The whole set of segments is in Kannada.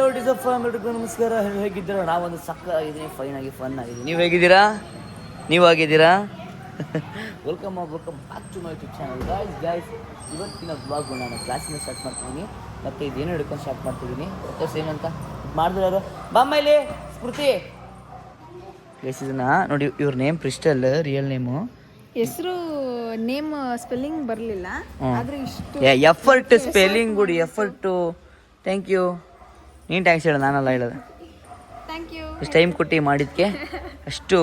ಹಲೋ ಡಿಸಫಾಮ್ ಎಲ್ರಿಗೂ ನಮಸ್ಕಾರ. ಹೇಗಿದ್ದೀರಾ? ನಾವೊಂದು ಸಕ್ಕತ್ತಾಗಿದ್ದೀನಿ, ಫೈನ್ ಆಗಿ ಫನ್ ಆಗಿದ್ದೀನಿ. ನೀವು ಹೇಗಿದ್ದೀರಾ? ನೀವು ಆಗಿದ್ದೀರಾ? Welcome back to my YouTube channel. Guys ಇವತ್ತಿನ ಬ್ಲಾಗ್ ನಾನು ಕ್ಲಾಸಿಂದ ಸ್ಟಾರ್ಟ್ ಮಾಡ್ತಿದ್ದೀನಿ. ಮತ್ತು ಇದೇನು ಹಿಡ್ಕೊಂಡು ಸ್ಟಾರ್ಟ್ ಮಾಡ್ತಿದ್ದೀನಿ ಗೊತ್ತಾಸ್ ಏನಂತ ಮಾಡಿದ್ರು ಯಾರು ಬಾಮ್ಮಲ್ಲಿ ಸ್ಮೃತಿ ಗೈಸ್. ಇದನ್ನ ನೋಡಿ, ಇವ್ರ ನೇಮ್ ಕ್ರಿಸ್ಟಲ್, ರಿಯಲ್ ನೇಮು ಹೆಸರು ನೇಮ್ ಸ್ಪೆಲ್ಲಿಂಗ್ ಬರಲಿಲ್ಲ, ಆದರೆ ಇಷ್ಟು effort spelling good effort. Thank you. ನೀನು ಟ್ಯಾಂಕ್ಸ್ ಹೇಳ, ನಾನಲ್ಲ ಹೇಳೋದು. Thank you. ಇಷ್ಟು ಟೈಮ್ ಕೊಟ್ಟು ಮಾಡಿದ್ದಕ್ಕೆ ಅಷ್ಟು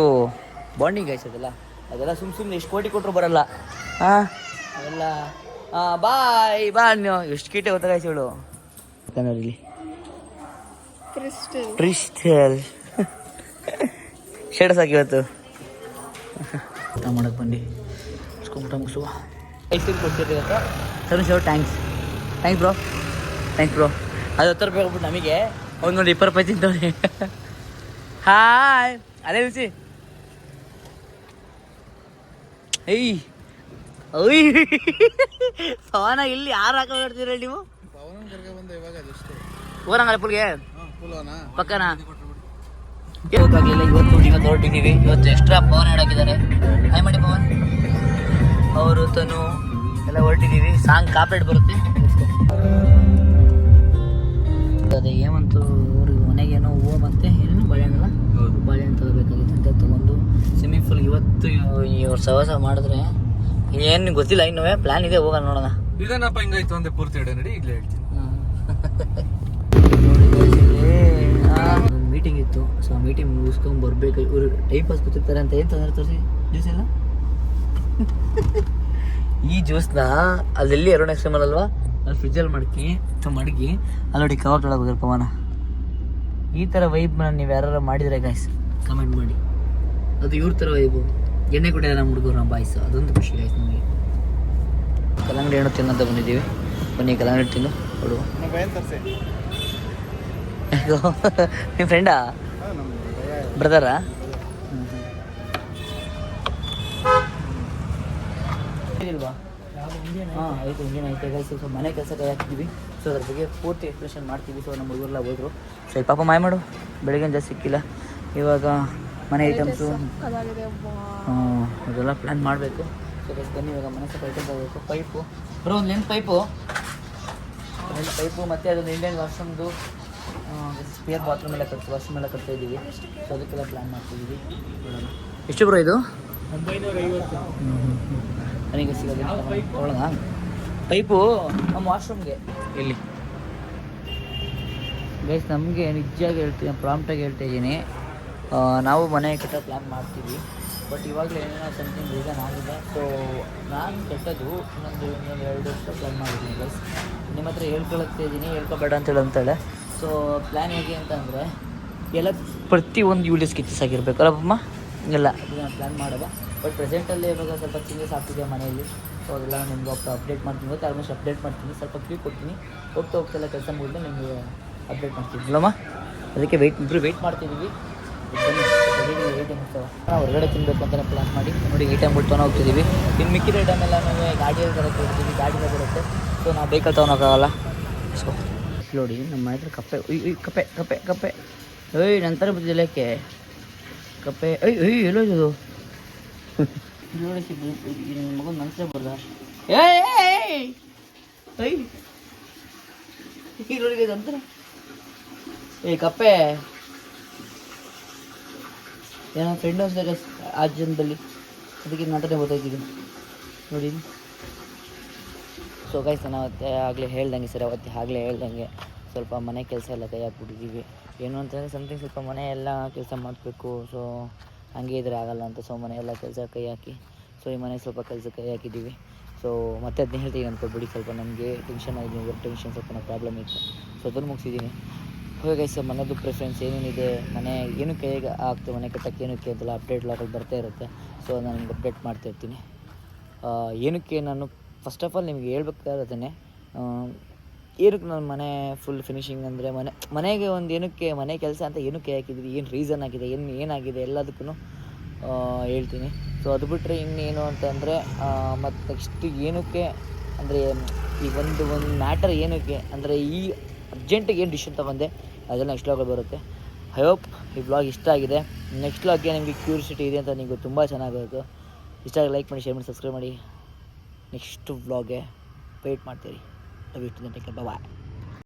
ಬಾಂಡಿಂಗ್ ಆಯ್ತದಲ್ಲ, ಅದೆಲ್ಲ ಸುಮ್ಮನೆ ಎಷ್ಟು ಕೋಟಿ ಕೊಟ್ಟರು ಬರಲ್ಲ. ಹಾಂ ಅವೆಲ್ಲ ಬಾಯ್ ನೀವು ಎಷ್ಟು ಕೀಟೆ ಗೊತ್ತಾಗಾಯ್ತು ಹೇಳು. ಇಲ್ಲಿ ಕ್ರಿಸ್ಟಲ್ ಶೇಡ್ ಸಾಕಿ ಇವತ್ತು ಊಟ ಮಾಡಕ್ಕೆ ಬಂದು ಊಟ ಮುಗಿಸುವ. ಐಸ್ ಕೊಡ್ತೀರಿ ಇವತ್ತು ತನುಷ್ ಅವ್ರು. Thanks bro. ಅದು 10 ರೂಪಾಯಿ ಹೋಗ್ಬಿಟ್ಟು ನಮಗೆ ಒಂದು 20 ರೂಪಾಯಿ ತಿಂತವ್ರಿ. ಹಾಯ್ ಅದೇ ಬಿಸಿ ಏಯ್ ಪವನ ಇಲ್ಲಿ ಯಾರು ಹಾಕೊಂಡ್ತೀರ ನೀವು? ಊರಂಗಲ್ಲ ಪುಲ್ಗೆ ಪಕ್ಕನ ಹೋಗಾಗಲಿಲ್ಲ. ಇವತ್ತು ಹೊರಟಿದ್ದೀವಿ. ಇವತ್ತು ಎಕ್ಸ್ಟ್ರಾ ಪವನ್ ಹಾಕಿದ್ದಾರೆ. ಹಾಯ್ ಮಾಡಿ ಪವನ್ ಅವರು ತನು ಎಲ್ಲ ಹೊರಟಿದ್ದೀವಿ. ಸಾಂಗ್ ಕಾಪರೇಟ್ ಬರುತ್ತೆ. ಅದೇ ಏಮಂತೂ ಅವ್ರಿಗೆ ಮನೆಗೇನೋ ಹೂವು ಮತ್ತೆ ಏನೇನು ಬಾಳೆಹಣ್ಣಲ್ಲ, ಬಾಳೆಹಣ್ಣು ತಗೋಬೇಕಾಗಿತ್ತು ಅಂತ ತೊಗೊಂಡು ಸ್ವಿಮ್ಮಿಂಗ್ ಫೂಲ್ ಇವತ್ತು ಇವ್ರು ಸವಾಸ ಮಾಡಿದ್ರೆ ಏನು ಗೊತ್ತಿಲ್ಲ. ಇನ್ನೂ ಪ್ಲಾನ್ ಇದೆ, ಹೋಗೋಣ ನೋಡೋಣ. ಇದೇನಪ್ಪ ಹಿಂಗಾಯ್ತು ಅಂದೆ ಪೂರ್ತಿ ಇಡ ನಡಿ ಈಗಲೇ ಹೇಳ್ತೀನಿ. ಒಂದು ಮೀಟಿಂಗ್ ಇತ್ತು, ಸೊ ಆ ಮೀಟಿಂಗ್ ಮುಗಿಸ್ಕೊಂಡು ಬರಬೇಕು. ಇವರು ಟೈಮ್ ಪಾಸ್ ಕೂತಿರ್ತಾರೆ ಅಂತ ಏನು ತೊಂದರೆ ತೋರಿಸಿ ಜ್ಯೂಸ್ ಇಲ್ಲ. ಈ ಜ್ಯೂಸ್ನ ಅಲ್ಲೆಲ್ಲಿ ಎರಡು ನೆಕ್ಸ್ಟ್ ಟೈಮಲ್ ಅಲ್ವಾ, ಅಲ್ಲಿ ಫ್ರಿಜ್ಜಲ್ಲಿ ಮಡಗಿ ಅಲ್ಲಿ ನೋಡಿ ಕವರ್ ತೊಳಗೆ ಹೋಗಿರ್ ಪವನ. ಈ ಥರ ವೈಬ್ನ ನೀವು ಯಾರು ಮಾಡಿದರೆ ಗೈಸ್ ಕಮೆಂಟ್ ಮಾಡಿ. ಅದು ಇವ್ರ ಥರ ವೈಬು. ಎಣ್ಣೆ ಕೊಟ್ಟಿದೆ ನಮ್ಮ ಹುಡುಗರು, ನಮ್ಮ ಬಾಯ್ಸು. ಅದೊಂದು ಖುಷಿ ಆಯ್ತು ನಮಗೆ. ಕಲ್ಲಂಗಡಿ ಹಣ್ಣು ತಿನ್ನಂತ ಬಂದಿದ್ದೀವಿ. ಬನ್ನಿ ಕಲ್ಲಂಗಡಿ ತಿನ್ನು ಕೊಡುವ. ನಿಮ್ಮ ಫ್ರೆಂಡಾ ಬ್ರದರಾ? ಇಲ್ವಾ? ಹಾಂ ಆಯಿತು, ಇಂಜಿನ್ ಐತೆ ಗೈಸ್. ಸೊ ಮನೆ ಕೆಲಸ ಕೈ ಹಾಕ್ತಿದ್ವಿ. ಸೊ ಅದ್ರ ಬಗ್ಗೆ ಪೂರ್ತಿ ಎಕ್ಸ್ಪ್ರೆಷನ್ ಮಾಡ್ತೀವಿ. ಸೊ ನಮ್ಮ ಹುಡುಗರೆಲ್ಲ ಹೋದ್ರು. ಸೊ ಪಾಪ ಮಾಯ ಮಾಡು, ಬೆಳಗ್ಗೆ ಜಾಸ್ತಿ ಸಿಕ್ಕಿಲ್ಲ. ಇವಾಗ ಮನೆ ಐಟಮ್ಸು ಅದೆಲ್ಲ ಪ್ಲ್ಯಾನ್ ಮಾಡಬೇಕು. ಸೊ ಬನ್ನಿ ಇವಾಗ ಮನೆ ಸ್ವಲ್ಪ ಐಟಮ್ ತಗೋಬೇಕು. ಪೈಪು ಬರೋ ಒಂದು ಲೆಂತ್ ಪೈಪು ಮತ್ತು ಅದೊಂದು ಇಂಡಿಯನ್ ವಾಶ್ರೂಮ್ದು ಸ್ಪೇರ್ ಬಾತ್ರೂಮ್ ಎಲ್ಲ ವಾಶ್ರೂಮ್ ಎಲ್ಲ ಕಟ್ತಾ ಇದ್ದೀವಿ. ಸೊ ಅದಕ್ಕೆಲ್ಲ ಪ್ಲ್ಯಾನ್ ಮಾಡ್ತಿದ್ದೀವಿ. ಎಷ್ಟು ಬರೋ ಇದು? 950. ನನಗೆ ಸಿಗೋದು ನೋಡೋಣ. ಪೈಪು ನಮ್ಮ ವಾಶ್ರೂಮ್ಗೆ ಇಲ್ಲಿ ಗೈಸ್. ನಮಗೆ ನಿಜವಾಗಿ ಹೇಳ್ತೀನಿ, ಪ್ರಾಂಪ್ಟಾಗಿ ಹೇಳ್ತಾ ಇದ್ದೀನಿ, ನಾವು ಮನೆ ಕಟ್ಟೋ ಪ್ಲ್ಯಾನ್ ಮಾಡ್ತೀವಿ. ಬಟ್ ಇವಾಗಲೇ ಏನೇನೋ ಸಮಥಿಂಗ್ ರೀಸನ್ ಆಗಿದೆ. ಸೊ ನಾನು ಕಟ್ಟೋದು ಇನ್ನೊಂದು 2 ವರ್ಷ ಪ್ಲ್ಯಾನ್ ಮಾಡಿದ್ದೀನಿ ಗೈಸ್. ನಿಮ್ಮ ಹತ್ರ ಹೇಳ್ಕೊಳ್ತಾ ಇದ್ದೀನಿ, ಹೇಳ್ಕೊಬೇಡ ಅಂತೇಳಿ. ಸೊ ಪ್ಲ್ಯಾನ್ ಹೇಗೆ ಅಂತಂದರೆ ಎಲ್ಲ ಪ್ರತಿಯೊಂದು ವೀಡಿಯೋ ಸ್ಕೆಚಸ್ ಆಗಿರಬೇಕು ಅಲ್ಲಮ್ಮ, ಎಲ್ಲ ಅದನ್ನು ಪ್ಲ್ಯಾನ್ ಮಾಡೋದ. ಬಟ್ ಪ್ರೆಸೆಂಟಲ್ಲಿ ಇವಾಗ ಸ್ವಲ್ಪ ಚೇಂಜಸ್ ಆಗ್ತಿದೆ ಮನೆಯಲ್ಲಿ. ಸೊ ಅದೆಲ್ಲ ನಿಮ್ಗೆ ಅಪ್ಡೇಟ್ ಮಾಡ್ತೀನಿ. ಇವತ್ತು ಆಲ್ಮೋಸ್ಟ್ ಅಪ್ಡೇಟ್ ಮಾಡ್ತೀನಿ. ಸ್ವಲ್ಪ ಕ್ಯೂ ಕೊಡ್ತೀನಿ. ಹೋಗ್ತಾ ಕೆಲಸ ಮುಗಿದ್ರೆ ನಿಮಗೆ ಅಪ್ಡೇಟ್ ಮಾಡ್ತೀನಿ ಅಲ್ಲಮ್ಮ. ಅದಕ್ಕೆ ವೆಯ್ಟ್ ಮಾಡ್ತಿದ್ದೀವಿ. ನಾವು ಹೊರಗಡೆ ತಿನ್ನಬೇಕು ಅಂತಲೇ ಪ್ಲ್ಯಾನ್ ಮಾಡಿ ನೋಡಿ ಐಟಮ್ ಬಿಟ್ಟು ತೊಗೊಂಡು ಹೋಗ್ತಿದ್ದೀವಿ. ಇನ್ನು ಮಿಕ್ಕಿದ ಐಟಮ್ ಎಲ್ಲ ನಾವು ಗಾಡಿಯಲ್ಲಿ ತರೋಕ್ಕೆ ಹೋಗ್ತೀವಿ. ಗಾಡಿಗೆ ಬರುತ್ತೆ. ಸೊ ನಾವು ಬೇಕಲ್ಲಿ ತೊಗೊಳಕ್ಕಾಗಲ್ಲ. ಸೊ ನೋಡಿ ನಮ್ಮ ಹತ್ರ ಕಪ್ಪೆ ಏಯ್ ನಂತರ ಬಂದಿಲ್ಲ ಯಾಕೆ ಕಪ್ಪೆ? ಎಲ್ಲೋ ಇದು ನೋಡಿ ನನ್ನ ಮಗನ ಮನಸ್ಸೇ ಬರ್ದ. ನೋಡಿ ಅಂತರ ಕಪ್ಪೆ ಏನೋ ಫ್ರೆಂಡ್ ಅನ್ಸಿದಾಗ ಆ ಜನದಲ್ಲಿ, ಅದಕ್ಕೆ ನಂತರನೇ ಗೊತ್ತಾಯ್ತಿದ್ದೀನಿ ನೋಡಿ. ಸೊ ಗೈಸ್ ನಾನು ಆಗಲೇ ಹೇಳ್ದಂಗೆ ಸ್ವಲ್ಪ ಮನೆ ಕೆಲಸ ಎಲ್ಲ ಕೈ ಹಾಕ್ಬಿಟ್ಟಿದ್ದೀವಿ. ಏನು ಅಂತಂದರೆ ಸಮಥಿಂಗ್ ಸ್ವಲ್ಪ ಮನೆ ಎಲ್ಲ ಕೆಲಸ ಮಾಡಬೇಕು. ಸೊ ಹಂಗೆ ಇದ್ರೆ ಆಗಲ್ಲ ಅಂತ. ಸೊ ಮನೆ ಎಲ್ಲ ಕೆಲಸ ಕೈ ಹಾಕಿ ಸೊ ಈ ಮನೆ ಸ್ವಲ್ಪ ಕೆಲಸ ಕೈ ಹಾಕಿದ್ದೀವಿ. ಸೊ ಮತ್ತೆ ಅದನ್ನ ಹೇಳ್ತೀವಿ ಅಂದ್ಕೊಳ್ಬಿಡಿ. ಸ್ವಲ್ಪ ನಮಗೆ ಟೆನ್ಷನ್ ಆಗಿದೆ, ವರ್ಕ್ ಟೆನ್ಷನ್ ಸ್ವಲ್ಪ ಪ್ರಾಬ್ಲಮ್ ಇತ್ತು. ಸೊ ಅದನ್ನು ಮುಗಿಸಿದ್ದೀನಿ. ಹೋಗಿ ಸರ್ ಮನೆಯದು ಪ್ರಿಫರೆನ್ಸ್ ಏನೇನಿದೆ, ಮನೆ ಏನಕ್ಕೆ ಹೇಗೆ ಆಗ್ತದೆ, ಮನೆ ಕಟ್ಟಕ್ಕೆ ಏನಕ್ಕೆ ಅಂತೆಲ್ಲ ಅಪ್ಡೇಟ್ ಲಾಗಲ್ಲಿ ಬರ್ತಾ ಇರುತ್ತೆ. ಸೊ ನಾನು ನಿಮ್ಗೆ ಅಪ್ಡೇಟ್ ಮಾಡ್ತಾಯಿರ್ತೀನಿ. ಏನಕ್ಕೆ ನಾನು ಫಸ್ಟ್ ಆಫ್ ಆಲ್ ನಿಮಗೆ ಹೇಳ್ಬೇಕಾದ್ರೆ ಏನಕ್ಕೆ ನಾನು ಮನೆ ಫುಲ್ ಫಿನಿಶಿಂಗ್ ಅಂದರೆ ಮನೆಗೆ ಒಂದು ಏನಕ್ಕೆ ಮನೆ ಕೆಲಸ ಅಂತ ಏನಕ್ಕೆ ಹಾಕಿದ್ದೀವಿ, ಏನು ರೀಸನ್ ಆಗಿದೆ, ಏನಾಗಿದೆ ಎಲ್ಲದಕ್ಕೂ ಹೇಳ್ತೀನಿ. ಸೊ ಅದು ಬಿಟ್ಟರೆ ಇನ್ನೇನು ಅಂತಂದರೆ ಮತ್ತು ನೆಕ್ಸ್ಟ್ ಏನಕ್ಕೆ ಅಂದರೆ ಈ ಒಂದು ಮ್ಯಾಟರ್ ಏನಕ್ಕೆ ಅಂದರೆ ಈ ಅರ್ಜೆಂಟಿಗೆ ಏನು ಡಿಸಿಷನ್ ತೊಗೊಂಡೆ, ಅದೆಲ್ಲ ನೆಕ್ಸ್ಟ್ ವ್ಲಾಗಲ್ಲಿ ಬರುತ್ತೆ. ಐ ಹೋಪ್ ಈ ವ್ಲಾಗ್ ಇಷ್ಟ ಆಗಿದೆ. ನೆಕ್ಸ್ಟ್ ವ್ಲಾಗ್ಗೆ ನಿಮಗೆ ಕ್ಯೂರಿಯಾಸಿಟಿ ಇದೆ ಅಂತ ನಿಮಗೆ ತುಂಬ ಚೆನ್ನಾಗಿರುತ್ತೆ. ಇಷ್ಟ ಆಗಿ ಲೈಕ್ ಮಾಡಿ, ಶೇರ್ ಮಾಡಿ, ಸಬ್ಸ್ಕ್ರೈಬ್ ಮಾಡಿ. ನೆಕ್ಸ್ಟ್ ವ್ಲಾಗ್ಗೆ ವೆಯ್ಟ್ ಮಾಡ್ತೀರಿ. Love you to the take care. Bye.